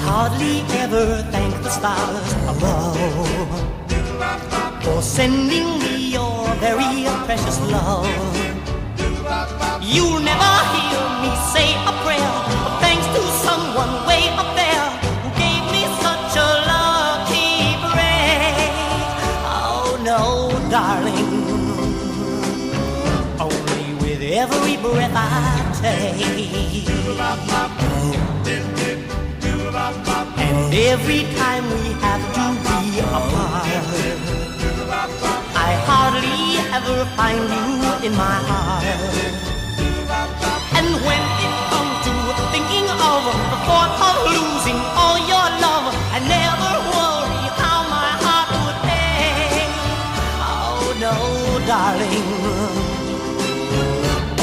Hardly ever thank the stars above for sending me your very precious love. You'll never hear me say a prayer, but thanks to someone way up there who gave me such a lucky break. Oh no, darling, only with every breath I take, and every time we have to be apart, I hardly ever find you in my heart. And when it comes to thinking of the thought of losing all your love, I never worry how my heart would ache. Oh no, darling,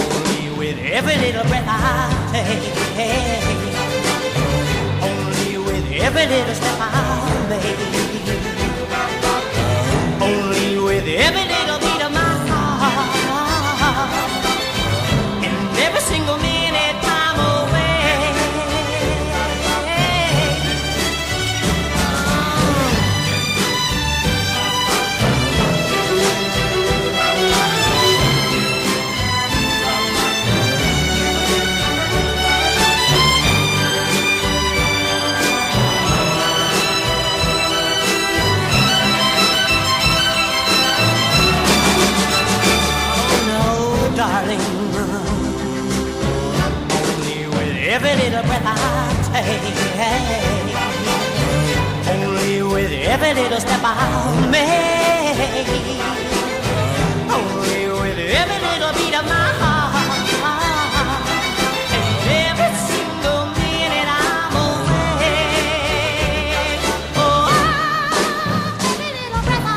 only with every little breath I take, only with every little step I make, only with every little beat of my heart, and every single minute I'm away. Darling, only with every little breath I take, only with every little step I make, only with every little beat of my heart, and every single minute I'm away. Oh, every little breath I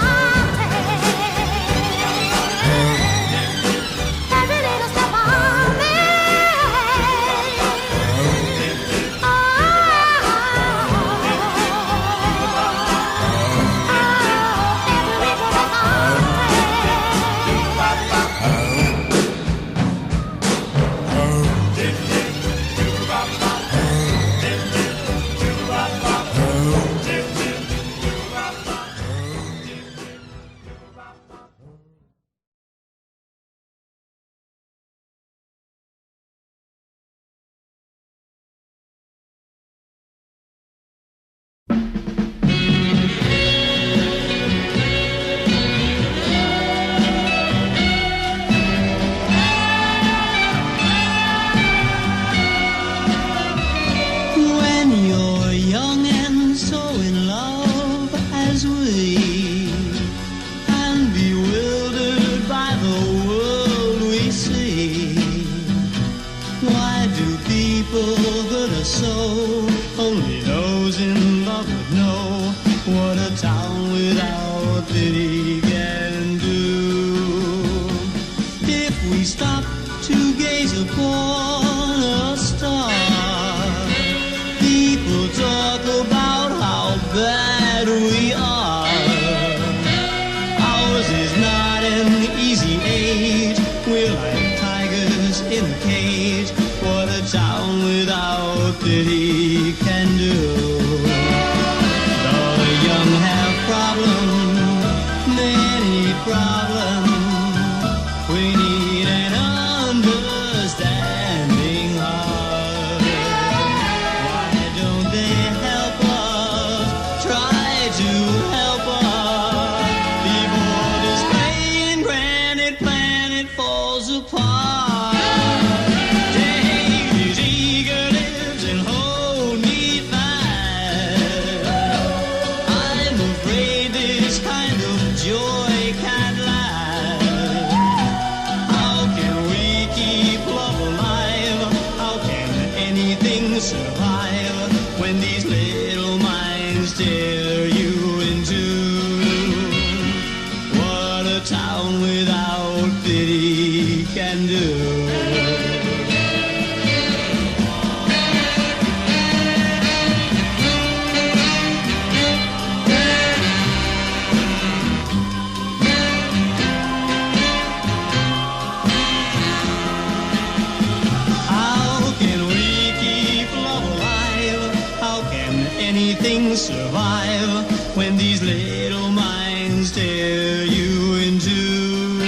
things survive when these little minds tear you in two.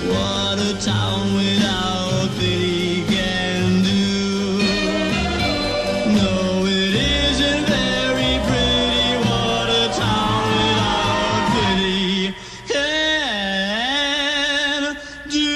What a town without pity can do. No, it isn't very pretty what a town without pity can do.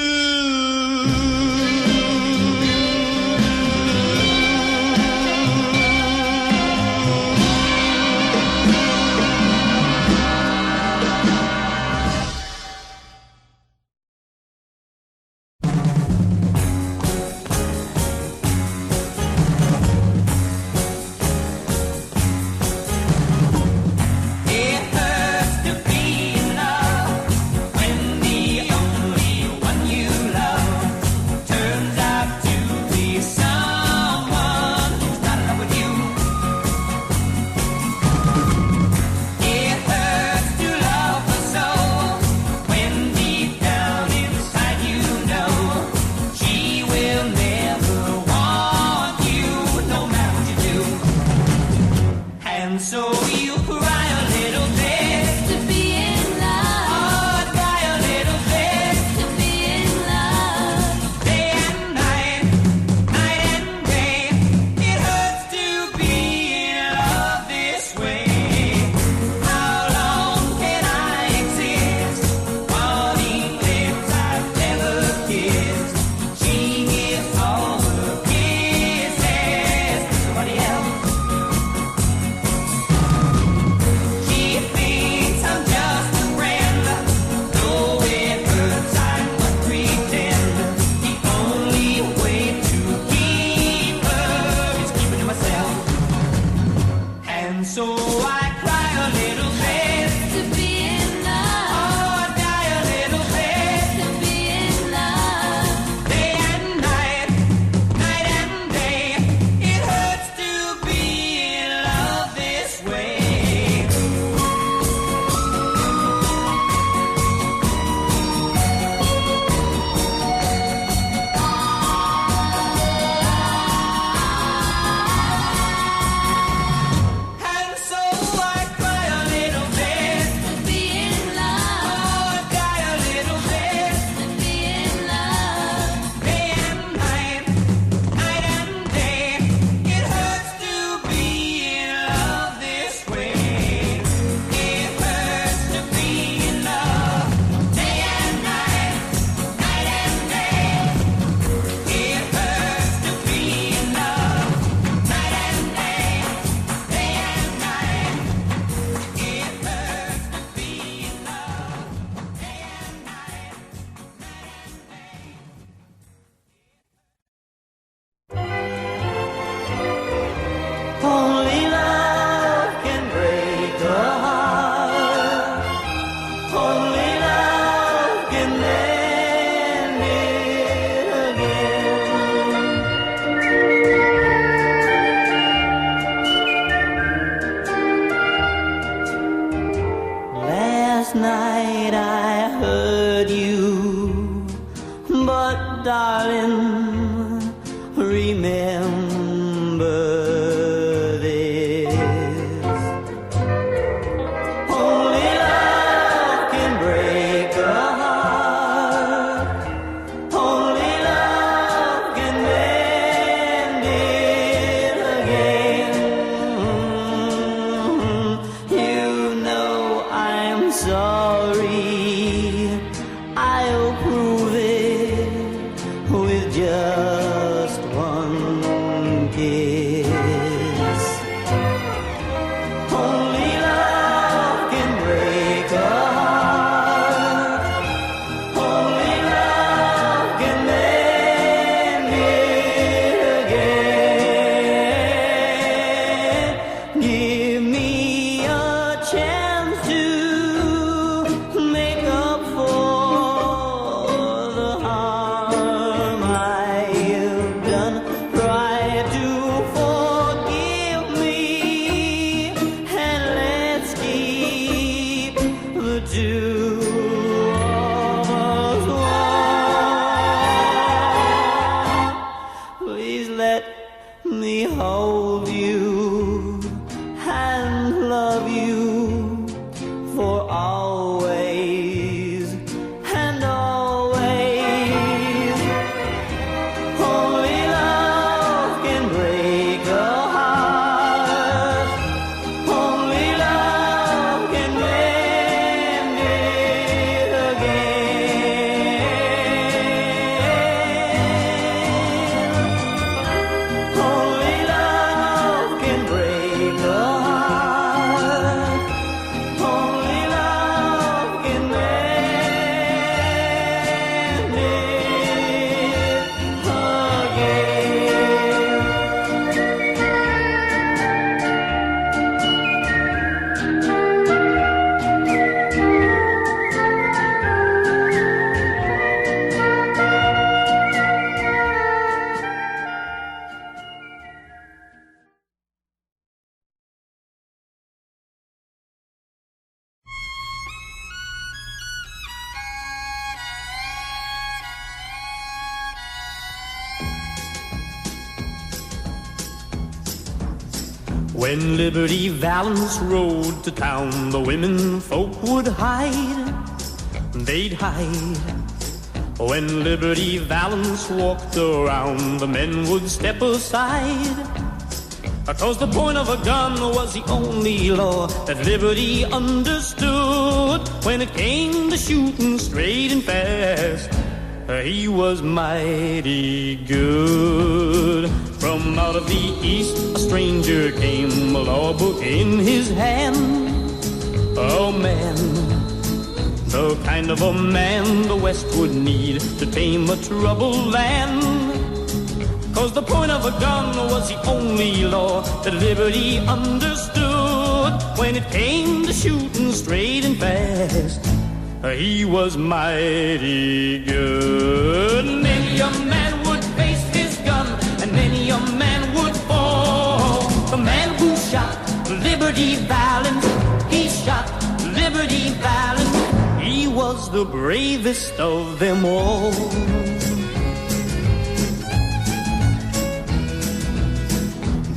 Just one kiss. When Liberty Valance rode to town, the women folk would hide. They'd hide. When Liberty Valance walked around, the men would step aside. 'Cause the point of a gun was the only law that Liberty understood. When it came to shooting straight and fast, he was mighty good. From out of the east a stranger came, a law book in his hand. Oh man, the kind of a man the West would need to tame a troubled land. 'Cause the point of a gun was the only law that Liberty understood. When it came to shooting straight and fast, he was mighty good. Many a man would face his gun, and many a man would fall. The man who shot Liberty Valance, he shot Liberty Valance. He was the bravest of them all.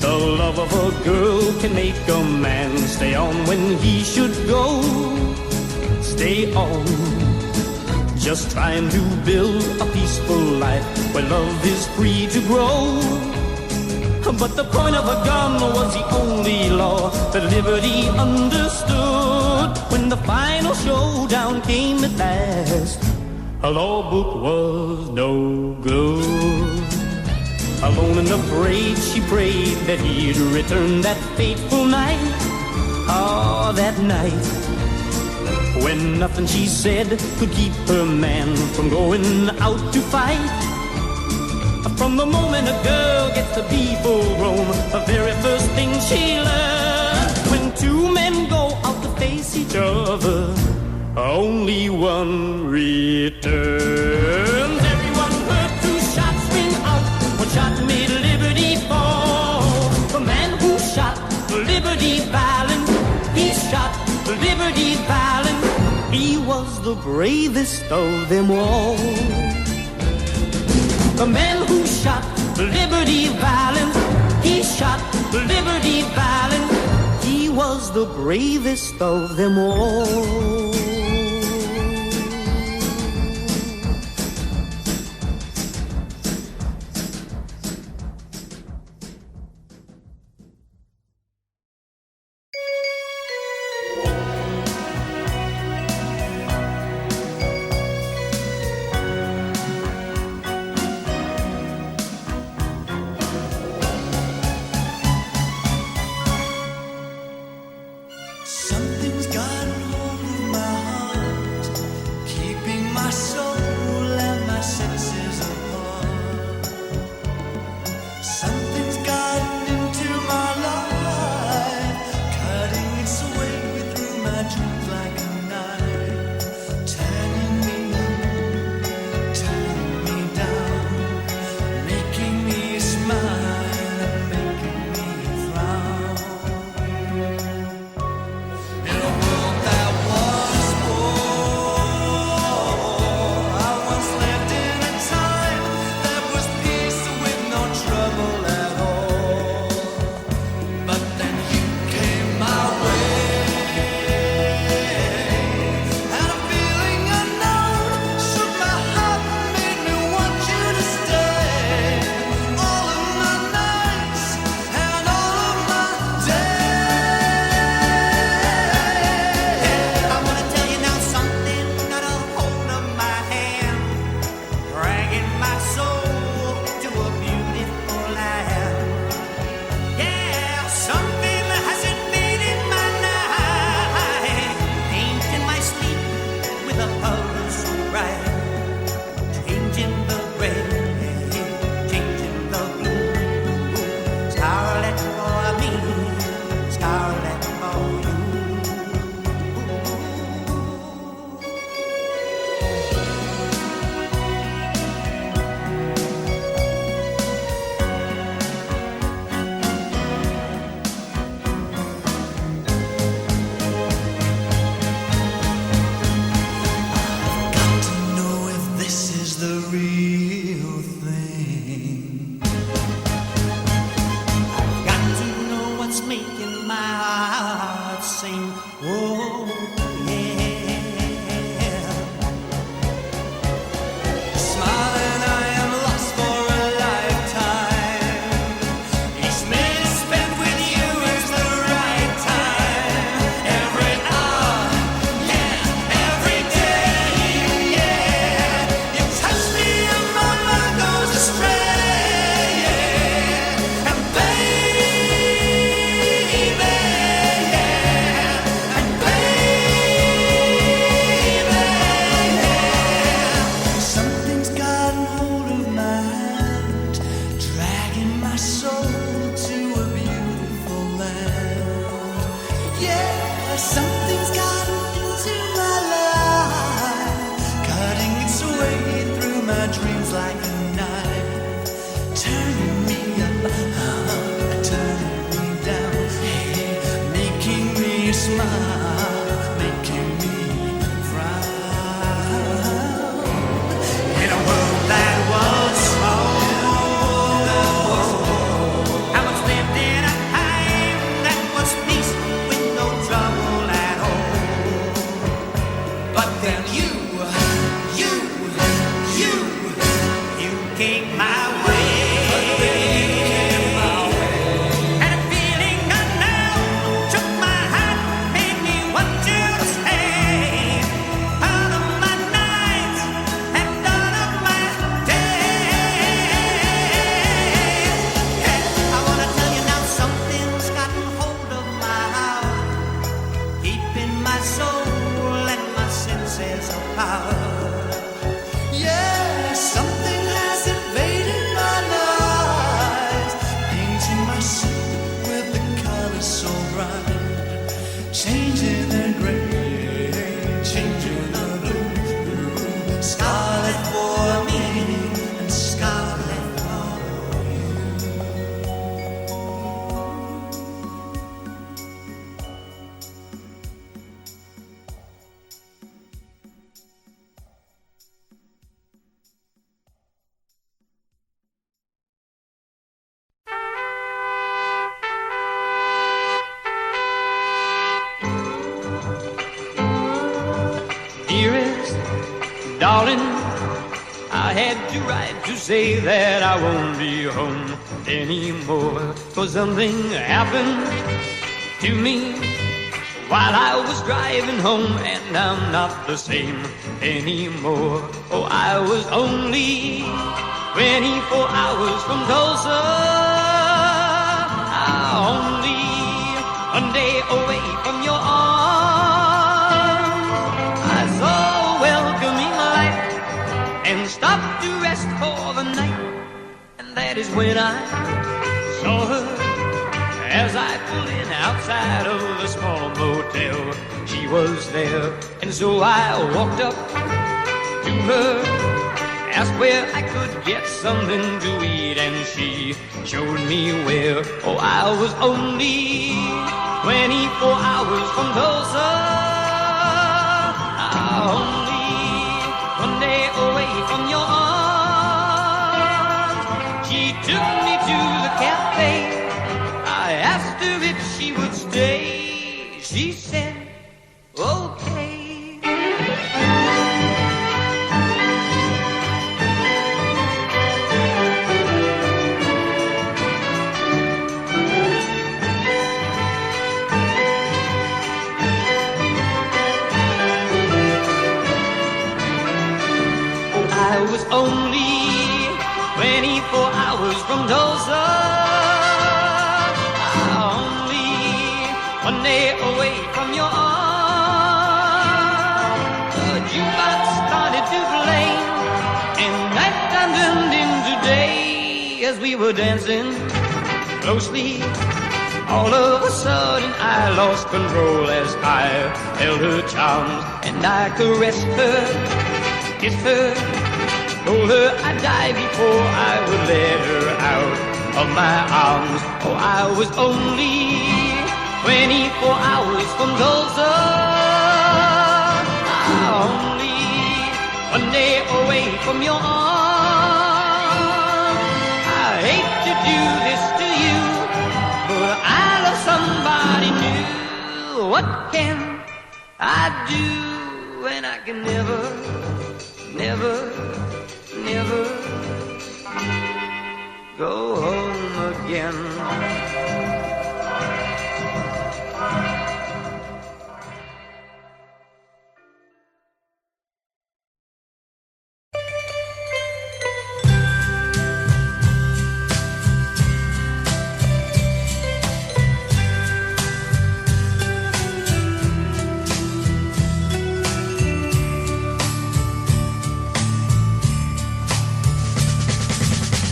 The love of a girl can make a man stay on when he should go. Stay on, just trying to build a peaceful life where love is free to grow. But the point of a gun was the only law that Liberty understood. When the final showdown came at last, a law book was no good. Alone and afraid, she prayed that he'd return that fateful night. Ah, that night, when nothing she said could keep her man from going out to fight. From the moment a girl gets to be full grown, the very first thing she learns, when two men go out to face each other, only one returns. Everyone heard two shots ring out. One shot made Liberty fall. The man who shot Liberty Valance, he shot Liberty Valance. He was the bravest of them all. The man who shot Liberty Valance, he shot Liberty Valance. He was the bravest of them all. Something's got hold of my came my way. And a feeling unknown took my heart, made me want you to stay. Out of my nights and out of my days. Yeah, I wanna tell you now, something's gotten hold of my heart, keeping my soul and my senses apart. Yeah, something has invaded my life, painting my soul with the colors so bright, changing the gray, changing the blue, scarlet for me and scarlet for you. Dearest, darling, I had to write to say that I won't be home anymore. For something happened to me while I was driving home, and I'm not the same anymore. Oh, I was only 24 hours from Tulsa, only one day away from your arms. I saw a welcoming light and stopped to rest for the night, and that is when I saw her as I pulled in outside of the small motel. She was there, and so I walked up to her, asked where I could get something to eat, and she showed me where. Oh, I was only 24 hours from Tulsa, only one day away from your arms. She took me to the cafe. I asked her if she would stay. She said, okay. I was only 24 hours from Tulsa, only one day away from your arms. The jukebox started to play, and nighttime turned into day as we were dancing closely. All of a sudden I lost control as I held her charms, and I caressed her, kissed her, told her I'd die before I would let her out of my arms. Oh, I was only 24 hours from Tulsa, only one day away from your arms. I hate to do this to you, but I love somebody new. What can I do when I can never, never, never go home again?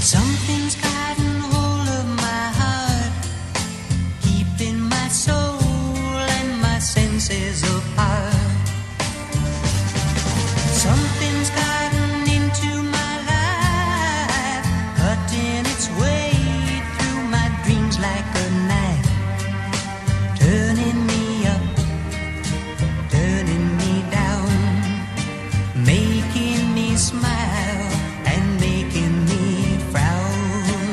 Something's gotten hold of my heart, keeping my soul and my senses apart. Something's gotten into my life, cutting its way through my dreams like a knife, turning me up, turning me down, making me smile and making me frown.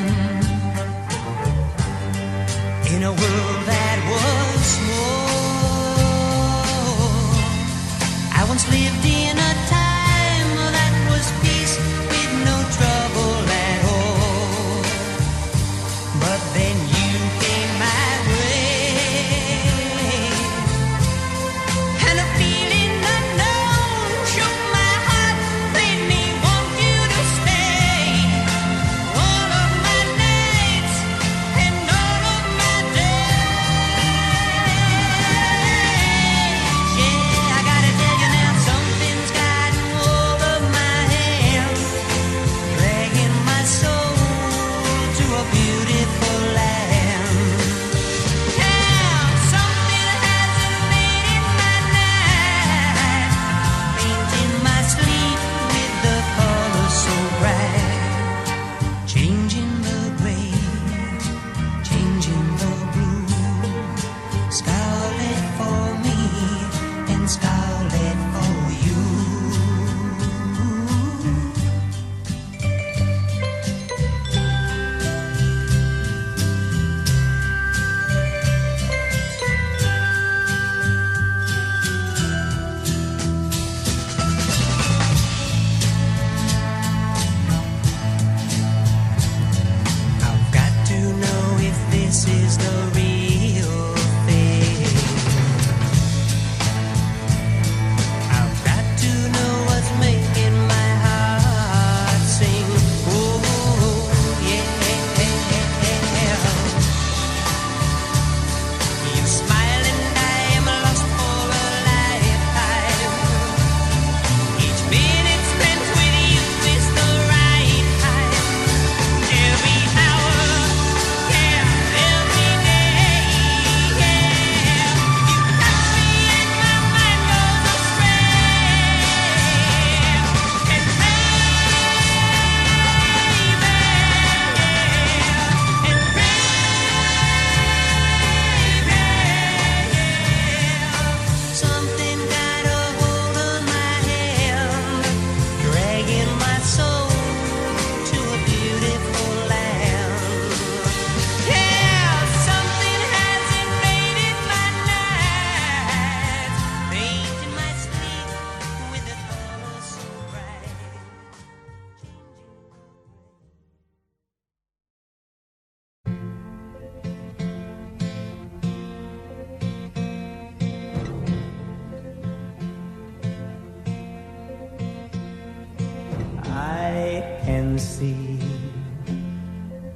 see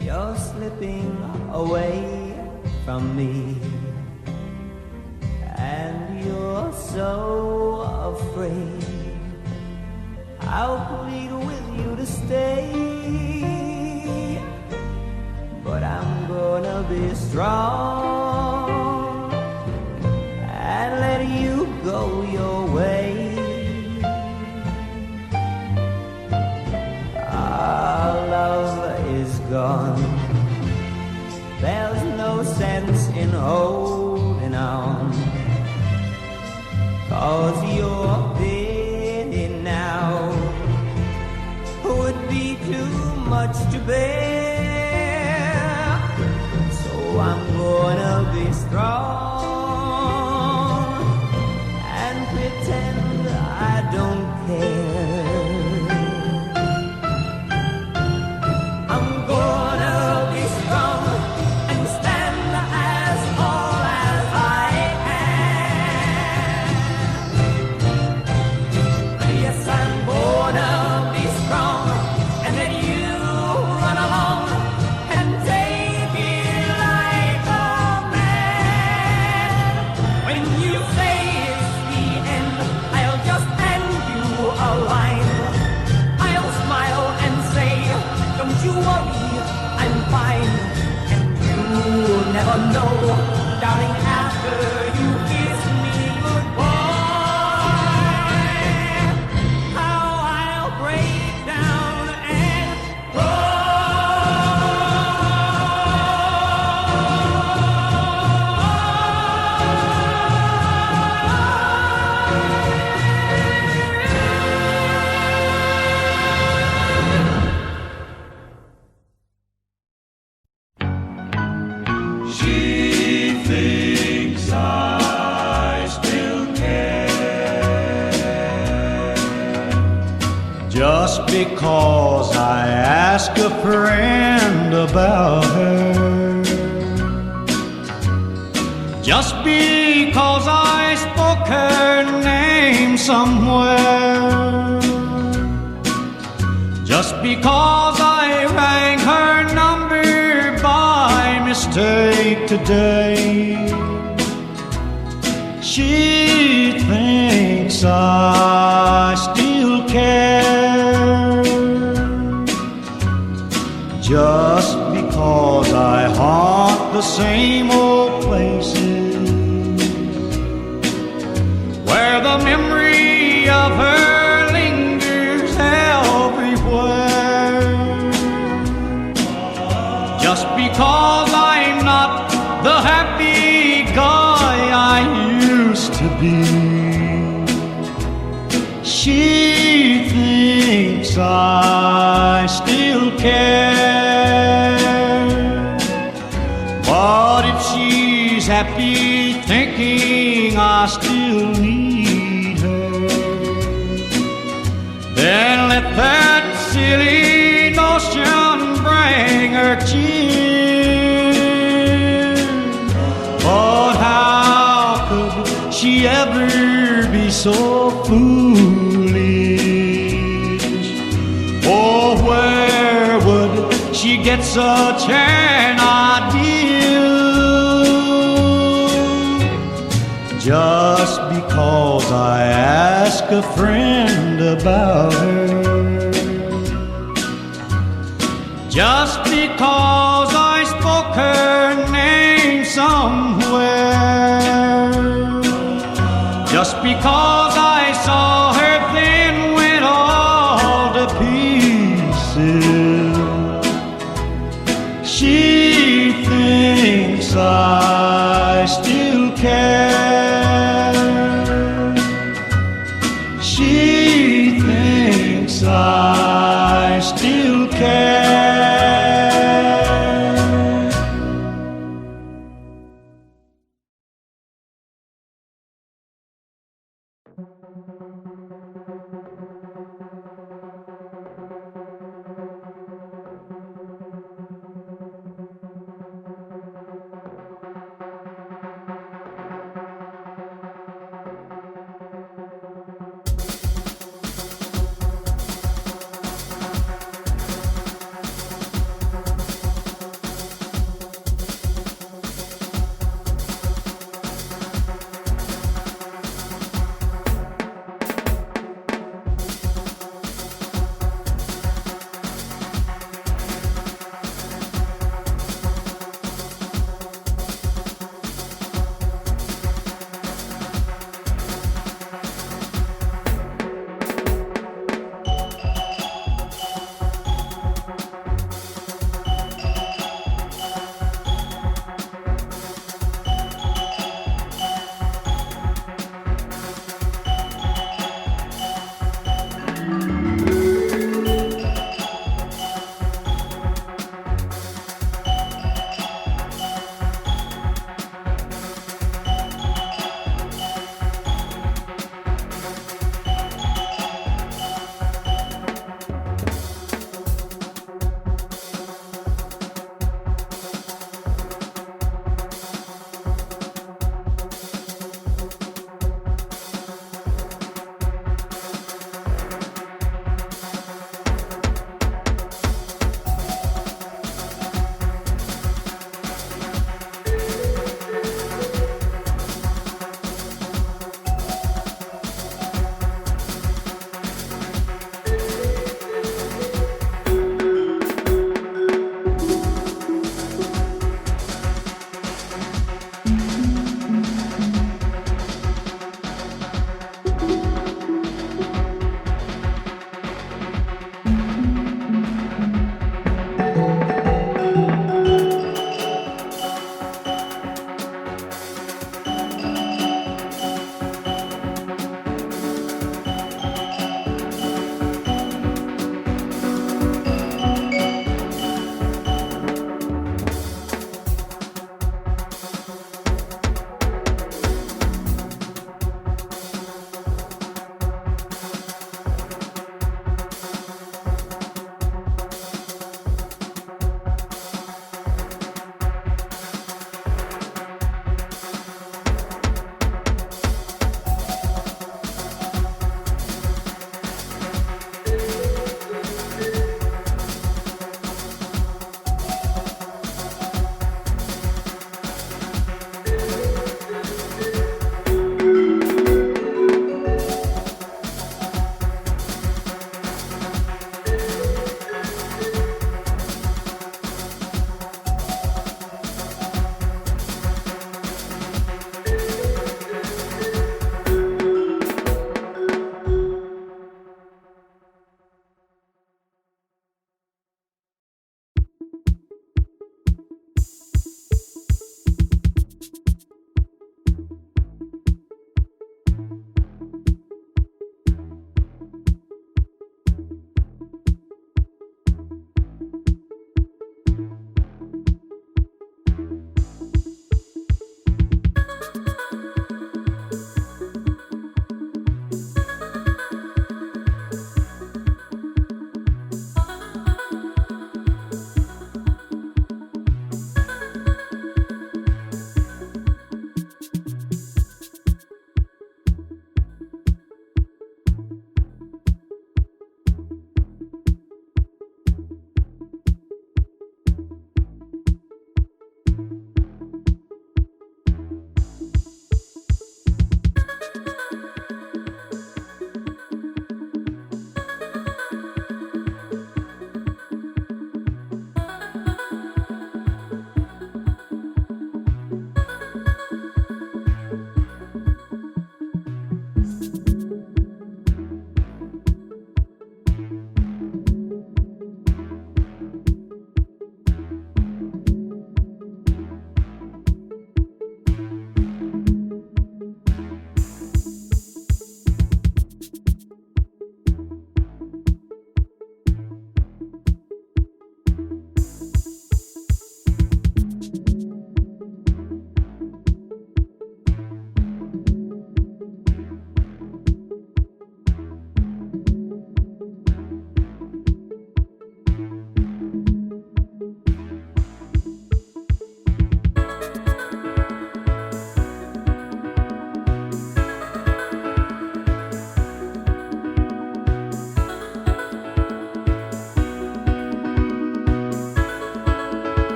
you're slipping away from me, and you're so afraid. I'll plead with you to stay, but I'm gonna be strong and let you go your way. Our love is gone. There's no sense in holding on, 'cause your pity now would be too much to bear. So I'm gonna be strong and pretend I don't care. I'm gonna be strong and stand as tall as I am. Yes, I'm gonna be strong and let you run along and take it like a man. When you say it's the end, I'll just hand you a line. I'll smile and say, don't you worry, I'm fine. And you'll never know, darling, after you kiss me goodbye, how I'll break down and She thinks I still care, just because I ask a friend about her, just because I spoke her name somewhere, just because I rang her number by mistake today. She thinks I still care, just because I haunt the same old places where the memory of her lingers everywhere. Just because I'm not the happy guy I used to be, she thinks I still care. But if she's happy thinking I still need her, then let that silly notion bring her cheer. But how could she ever be so foolish? Oh, where would she get such an idea? Just because I ask a friend about her, just because I spoke her name somewhere, just because I saw her then went all to pieces, she thinks I